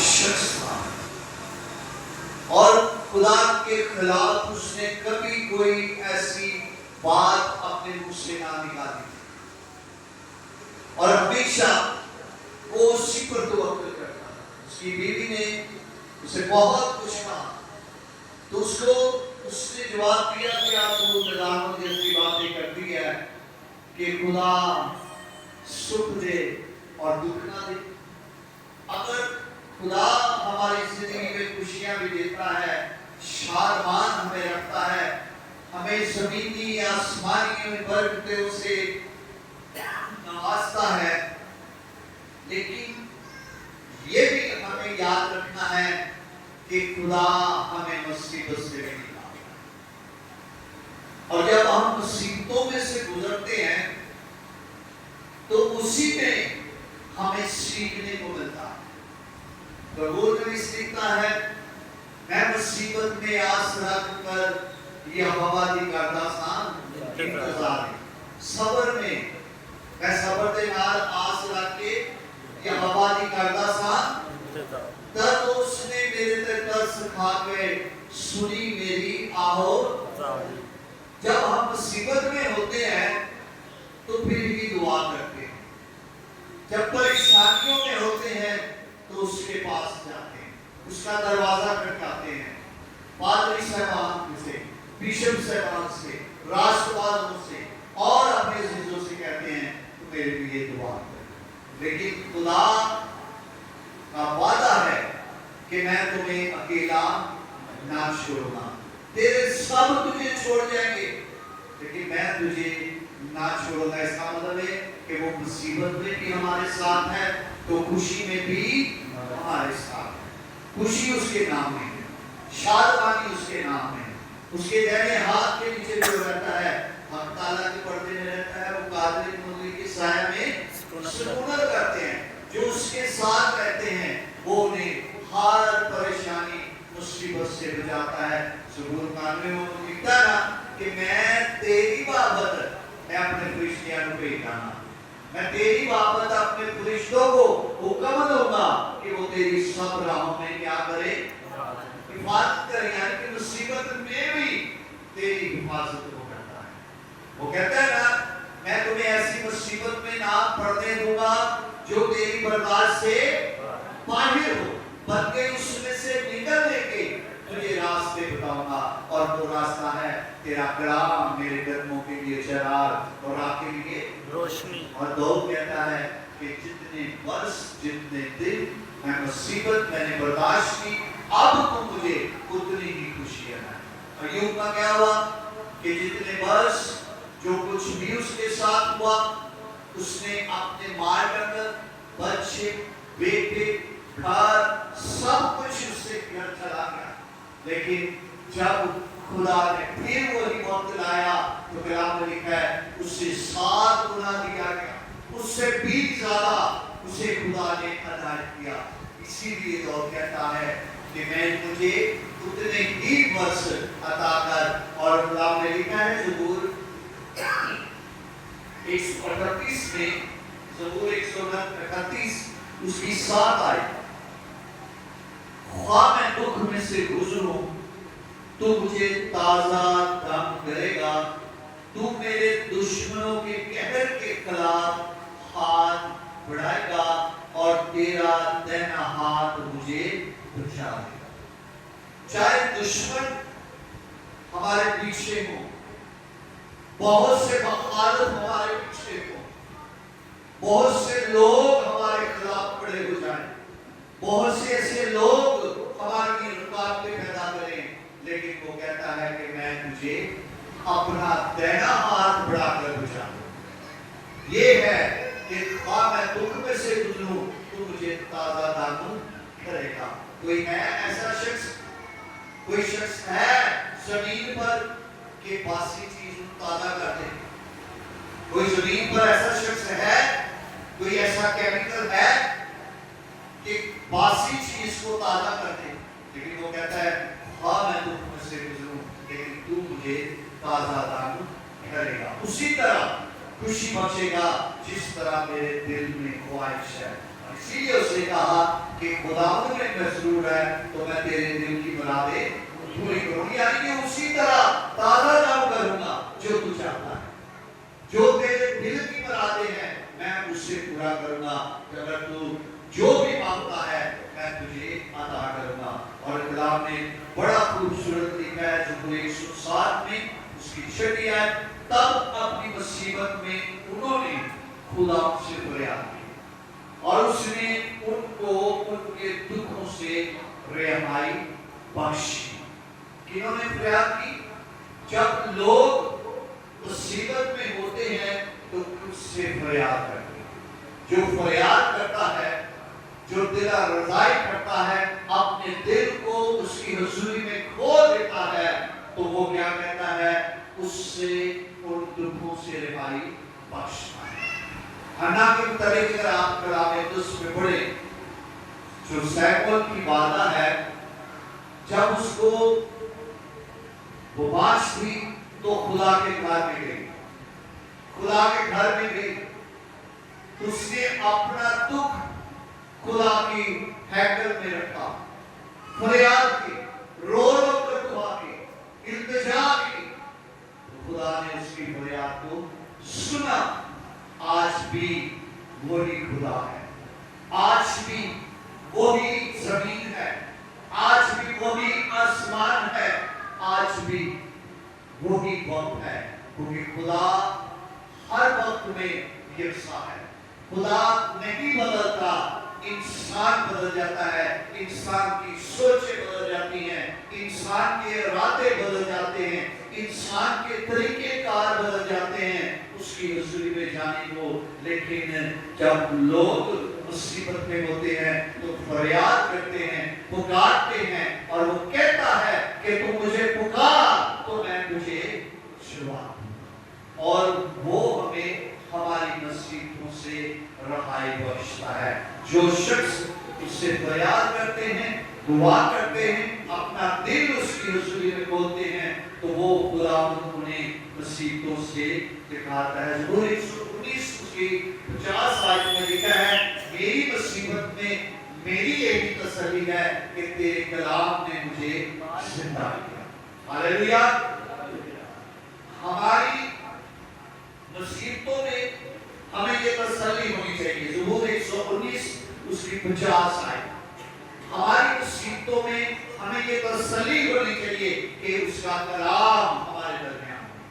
شخص تھا اور خدا کے خلاف اس نے کبھی کوئی ایسی بات اپنے منہ سے نہ نکالی اور ہمیشہ وہ اسی پر توکل کرتا تھا. اس کی بیوی نے اسے بہت کچھ کہا تو اس نے جواب دیا کہ آپ کو نظاموں جیسی باتیں کرتی ہے کہ خدا سکھ دے اور دکھ نہ دے. اگر خدا ہماری زندگی میں خوشیاں بھی دیتا ہے، شادمان ہمیں رکھتا ہے، ہمیں زمینی آسمانی برکتوں سے نوازتا ہے، لیکن یہ بھی ہمیں یاد رکھنا ہے کہ خدا ہمیں مصیبت سے نہیں نکالتا. اور جب ہم مصیبتوں میں سے گزرتے ہیں تو اسی میں ہمیں سیکھنے کو ملتا ہے. قبول میں سیکھتا ہے میں مصیبت میں آس رکھ کر یہ ہوا دی کرتا سا انتظار ہے. صبر میں صبر دے نال آس رکھ کے یہ ہوا دی کرتا سا تب اس نے میرے تک ترس کھا کے سنی میری آہو. جب ہم مصیبت میں ہوتے ہیں تو پھر ہی دعا کرتے ہیں. جب پریشانیوں میں ہوتے ہیں تو اس کے پاس جاتے ہیں، اس کا دروازہ کھٹکھاتے ہیں. پادری صاحبان سے، بشپ صاحبان سے، راستوادوں سے اور اپنے عزیزوں سے کہتے ہیں تو میرے لیے دعا کریں. لیکن خدا کا وعدہ ہے کہ میں تمہیں اکیلا نہ چھوڑوں گا. تیرے سب تجھے چھوڑ جائیں گے لیکن میں تجھے نہ چھوڑوں گا. اس کا مطلب ہے کہ وہ مصیبت میں بھی ہمارے ساتھ ہے تو خوشی میں بھی ہمارے ساتھ ہے. خوشی اس کے نام میں ہے، شادمانی اس کے نام میں ہے. اس کے دائیں ہاتھ کے نیچے جو رہتا ہے، حق تعالیٰ کے پردے میں رہتا ہے، وہ قادر مغوی کے سایہ میں سکونت کرتے ہیں. جو اس کے ساتھ رہتے ہیں وہ انہیں ہر پریشانی مصیبت سے بچاتا ہے. زبور 91 میں لکھتا ہے نا کہ میں تیری بابت میں اپنے فرشتیاں کو بھیجا، میں تیری بابت اپنے فرشتوں کو حکم دوں گا کہ وہ تیری سب راہوں میں کیا کرے، حفاظت کرے. یعنی کہ مصیبت میں بھی تیری حفاظت کو کرتا ہے. وہ کہتا ہے نا میں تمہیں ایسی مصیبت میں نہ پڑنے دوں گا جو تیری برداشت سے باہر ہو، بلکہ اس میں سے نکلنے کے تجھے راستے بتاؤں گا. اور وہ راستہ ہے تیرا کلام میرے قدموں کے لیے چراغ اور راہ کے لیے روشنی. اور دو کہتا ہے کہ جتنے برس جتنے دن میں مصیبت میں نے برداشت کی اب تو مجھے اتنی ہی خوشیاں ہیں. ایوب کا کیا ہوا کہ جتنے برس جو کچھ بھی اس کے ساتھ ہوا اس نے اپنے مال ڈنگر، بچے، بیٹے، گھر سب کچھ اس سے گھر چلا گیا. لیکن جب خدا نے پھر وہی وقت لایا تو کلام میں لکھا ہے اس سے 7 گنا دیا گیا، اس سے بھی زیادہ اسے خدا نے عطا کیا. اسی لیے تو کہتا ہے کہ میں مجھے اتنے ہی برس عطا کر. اور کلام میں لکھا ہے زبور 138 میں، زبور 138 اس کی 7 آیت، خواہ میں دکھ میں سے گزروں تو مجھے تازہ دم کرے گا، تو میرے دشمنوں کے قہر کے خلاف ہاتھ بڑھائے گا اور تیرا دائنا ہاتھ مجھے بچا لے گا. چاہے دشمن ہمارے پیچھے ہوں، بہت سے مخالف ہمارے پیچھے ہوں، بہت سے لوگ ہمارے خلاف کھڑے ہو جائیں، بہت سے ایسے لوگ ہماری رکاوٹیں پیدا کریں، لیکن وہ کہتا ہے کہ میں تجھے اپنا دائنا ہاتھ بڑھا کر بچاؤں. یہ ہے کہ خواہ میں دکھ میں سے گزروں تو مجھے تازہ دم کرے گا. کوئی ہے ایسا شخص، کوئی شخص ہے زمین پر کہ باسی چیز تازہ کر دے؟ کوئی زمین پر ایسا شخص ہے، کوئی ایسا کیمیکل ہے کہ باسی چیز کو تازہ کر دے؟ لیکن وہ کہتا ہے ہاں میں دکھ میں سے گزروں لیکن تو مجھے تازہ دم کرے گا. اسی طرح خوشی بخشے گا جس طرح میرے دل میں خواہش ہے. اسی لیے اس نے کہا کہ خداوند میں مسرور ہے تو میں تیرے دل کی مرادیں پوری کروں گی، یعنی کہ اسی طرح تازہ کام کروں گا جو تو چاہتا ہے، جو تیرے دل کی مرادیں ہیں میں اس سے پورا کروں گا، کہ اگر تو جو بھی مانگتا ہے میں تجھے عطا کروں گا۔ اور کلام نے بڑا خوبصورت لکھا ہے زبور 107 میں اس کی 6 آیت، تب اپنی مصیبت میں انہوں نے خدا سے فریاد کی اور اس نے ان کو ان کے دکھوں سے رہائی بخشی۔ کنہوں نے فریاد کی؟ جب لوگ مصیبت میں ہوتے ہیں تو اس سے فریاد کرتے ہیں۔ جو فریاد کرتا ہے، جو دل رضائی کرتا ہے، اپنے دل کو اس کی حضوری میں کھو دیتا ہے، تو وہ کیا کہتا ہے؟ اس سے ان دکھوں سے رہائی بخشتا ہے۔ حنا کے متعلق اگر آپ کلام مقدس میں پڑھیں، جو سیموئیل کی والدہ ہے، جب اس کو وباس تھی تو خدا کے گھر میں گئی، خدا کے گھر میں گئی، اس نے اپنا دکھ خدا کی ہیکل میں رکھا، فریاد کی، رو رو کر دعا کی، التجا کی، تو خدا نے اس کی فریاد کو سنا۔ آج بھی وہی خدا ہے، آج بھی وہی زمین ہے، آج بھی وہی آسمان ہے، آج بھی وہی وقت ہے، کیونکہ خدا ہر وقت میں یکساں ہے۔ خدا نہیں بدلتا، انسان بدل جاتا ہے، انسان کی سوچیں بدل جاتی ہیں، انسان کے ارادے بدل جاتے ہیں، انسان کے طریقے کار بدل جاتے ہیں اس کی حضوری میں جانے کو۔ لیکن جب لوگ مصیبت میں ہوتے ہیں تو فریاد کرتے ہیں، پکارتے ہیں، اور وہ کہتا ہے کہ تم مجھے پکار تو میں تجھے جواب دوں، اور وہ ہمیں ہماری مصیبتوں سے رہائی بخشتا ہے۔ جو شخص اس سے فریاد کرتے ہیں، دعا کرتے ہیں، اپنا دل اس کی حضوری میں کھولتے ہیں، تو وہ خداوند انہیں مصیبتوں سے دکھاتا ہے۔ زبور 119 کی 50 آیت میں لکھا ہے، میری مصیبت میں میری یہی تسلی ہے کہ تیرے کلام نے مجھے زندہ کیا۔ ہاللیلویا۔ ہماری مصیبتوں میں ہمیں یہ تسلی ہونی چاہیے۔ زبور 119 اس کی 50 آیت، ہماری مصیبتوں میں ہمیں یہ تسلی ہونی چاہیے کہ اس کا کلام ہمارے درمیان ہے۔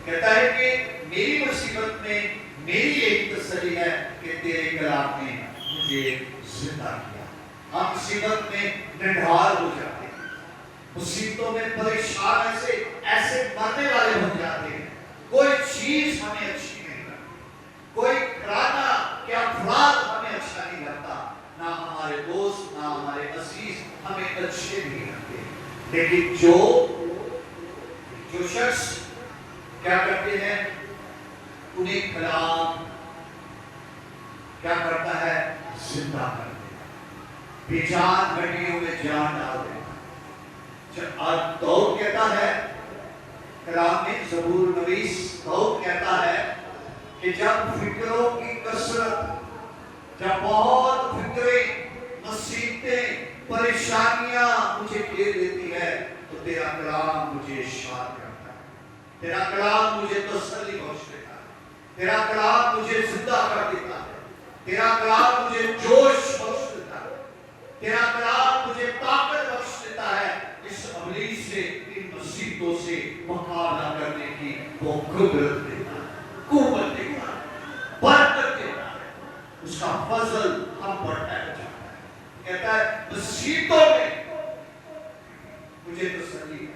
کہتا ہے کہ میری مصیبت میں میری یہی تسلی ہے کہ تیرے کلام نے مجھے زندہ کیا۔ ہم مصیبت میں نڈھال ہو جاتے ہیں، مصیبتوں میں پریشان ایسے مرنے والے ہو جاتے ہیں، کوئی چیز ہمیں اچھی نہیں لگتی، کوئی کھانا کیا افراد ہمیں اچھا نہیں لگتا، نہ ہمارے دوست نہ ہمارے عزیز ہمیں اچھے نہیں لگتے۔ لیکن جو شخص کیا کرتے ہیں، انہیں کلام کیا کرتا ہے؟ زندہ کر دیتا، بے جان ہڈیوں میں جان ڈال دیتا۔ اور داؤد کہتا ہے کلام میں، زبور نویس داؤد کہتا ہے کہ جب فکروں کی کثرت، جب بہت فکریں، مصیبتیں، پریشانیاں مجھے گھیر لیتی ہے تو تیرا کلام مجھے شاد کرتا ہے، تیرا کلام مجھے تسلی بخش دیتا ہے، تیرا کلام مجھے زندہ کر دیتا ہے، تیرا کلام مجھے جوش بخش دیتا ہے، تیرا کلام مجھے طاقت بخش دیتا ہے اس ابلیس سے، ان مصیبتوں سے مقابلہ کرنے کی وہ قدرت دیتا ہے، قوت دیتا ہے، برکت دیتا ہے، اس کا فضل ہم پر ٹھہر جاتا ہے۔ کہتا ہے مصیبتوں میں مجھے تسلی ہے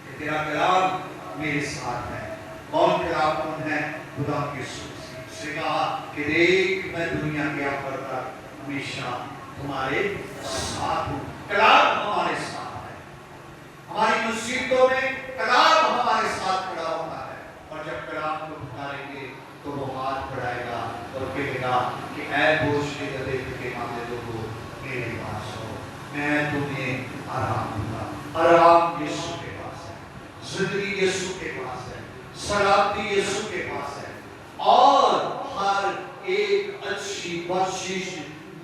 کہ تیرا کلام میرے ساتھ ہے۔ کون کلام کون ہے؟ خدا کی سوچ سے کہا کہ دیکھ میں دنیا کے آخر تک ہمیشہ تمہارے ساتھ ہوں۔ کلام ہمارے ساتھ ہے، ہماری مصیبتوں میں کلام ہمارے ساتھ کھڑا ہوتا ہے، اور جب کلام کو پکاریں گے تو وہ ہاتھ بڑھائے گا اور کہے گا کہ اے بوجھ کے گدھے تھکے ماندے لوگو میرے پاس ہو، میں تمہیں آرام دوں گا۔ آرام یسوع کے پاس ہے، زندگی یسوع کے پاس ہے، سلامتی یسوع کے پاس ہے، اور ہر ایک اچھی بخشش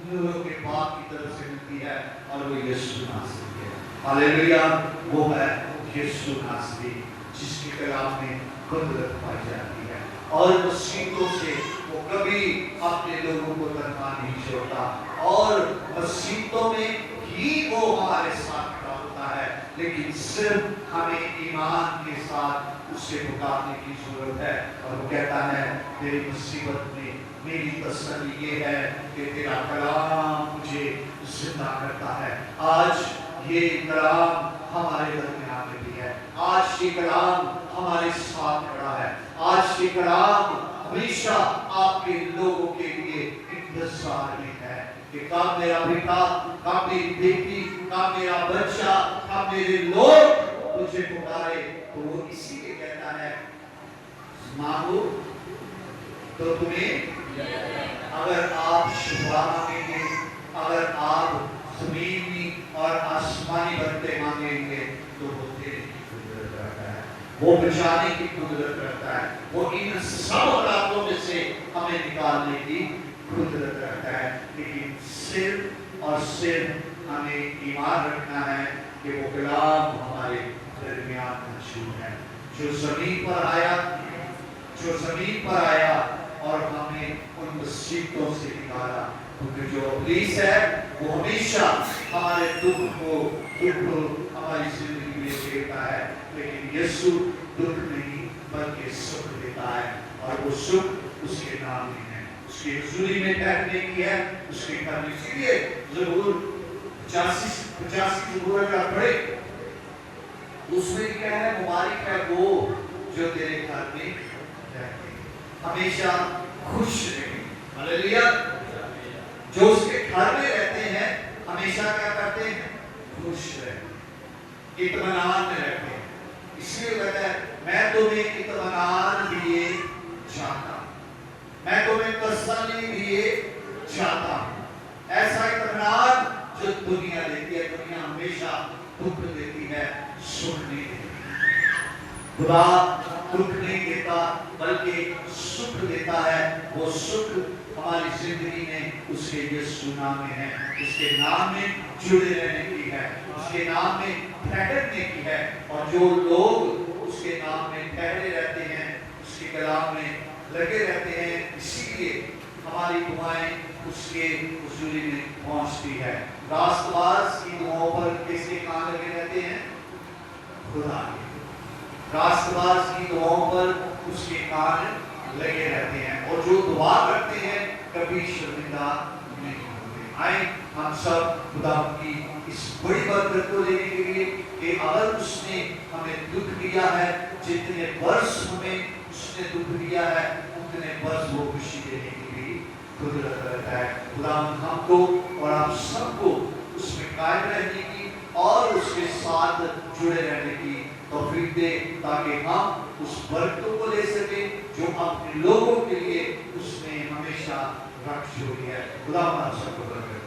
نوروں کے باپ کی طرف سے ملتی ہے اور وہ یسوع ناصری ہے. ہاللیلویا. وہ ہے یسوع ناصری جس کے کلام میں قدرت پائی جاتی ہے اور مسیحوں سے وہ کبھی اپنے لوگوں کو تنہا نہیں چھوڑتا اور مسیحوں میں ہی وہ ہمارے ساتھ کھڑا ہوتا ہے. لیکن صرف ہمیں ایمان کے ساتھ اس سے پکارنے کی ضرورت ہے. اور وہ کہتا ہے تیری مصیبت میں میری تسلی یہ ہے کہ تیرا کلام مجھے زندہ کرتا ہے. آج یہ کلام ہمارے درمیان میں بھی ہے. آج یہ کلام ہمارے ساتھ کھڑا ہے. آج یہ کلام ہمیشہ آپ کے لوگوں کے لیے انتظار میں ہے کہ کب میرا بیٹا، کب میری بیٹی، کب میرا بچہ، کب میرے لوگ تجھے پکارے. تو وہ اسی لیے کہتا ہے مانگو تو تمہیں، اگر آپ شفا مانگیں گے، اگر آپ زمینی اور آسمانی برکتیں مانگیں گے تو وہ دینے کی قدرت رکھتا ہے، وہ بچانے کی قدرت رکھتا ہے، وہ ان سب راتوں میں سے ہمیں نکالنے کی قدرت رکھتا ہے. لیکن صرف اور صرف ہمیں ایمان رکھنا ہے کہ وہ کلام ہمارے درمیان موجود ہے جو زمین پر آیا اور ہمیں ان مصیبتوں سے نکالا. کیونکہ جو ابلیس ہے وہ ہمیشہ ہمارے دکھ کو ہماری زندگی میں دیتا ہے. لیکن یسوع دکھ نہیں بلکہ سکھ دیتا ہے اور وہ سکھ اس کے نام میں ہے، اس کی حضوری میں ٹھہرنے کی ہے، اس کے کرنے. اسی لیے ضرور 85 زبور کا پڑھے، اس میں کیا ہے؟ مبارک ہے وہ جو تیرے گھر میں رہتے ہیں، ہمیشہ خوش رہیں. ہاللیلویا. جو اس کے گھر میں رہتے ہیں ہمیشہ کیا کرتے ہیں؟ خوش رہتے، اطمینان میں رہتے ہیں. اس لیے کہتا ہے میں تمہیں اطمینان دیے چاہتا ہوں، میں تمہیں تسلی دیے چاہتا ہوں. ایسا اطمینان جو دنیا دیتی ہے. دنیا ہمیشہ دکھ دیتی ہے، سکھ نہیں دیتی. خدا دکھ نہیں دیتا بلکہ سکھ دیتا ہے. وہ سکھ ہماری زندگی میں اس کے یسوع نام میں ہے، اس کے نام میں جڑے رہنے کی ہے، اس کے نام میں ٹھہرنے کی ہے. اور جو لوگ اس کے نام میں ٹھہرے رہتے ہیں، اس کے کلام میں لگے رہتے ہیں، اسی لیے ہماری دعائیں اس کے حضوری میں پہنچتی ہے. راست باز کی دعاؤں پر کس کے کان لگے رہتے ہیں؟ خدا کے. راست باز کی دعاؤں پر اس کے کان لگے رہتے ہیں اور جو دعا کرتے ہیں کبھی شرمندہ نہیں ہوتے. آئیں ہم سب خدا کی اس بڑی برکت کو لینے کے لیے کہ اگر اس نے ہمیں دکھ دیا ہے، جتنے برس ہمیں اس نے دکھ دیا ہے اتنے برس وہ خوشی دینے کے لیے قدرت رکھتا ہے. خدا ہم کو اور آپ سب کو اس میں قائم رہنے کی اور اس کے ساتھ جڑے رہنے کی توفیق دے تاکہ ہم اس برکتوں کو لے سکیں جو اپنے لوگوں کے لیے اس نے ہمیشہ رکھ چھوڑی ہے. خدا ہم سب کو برکت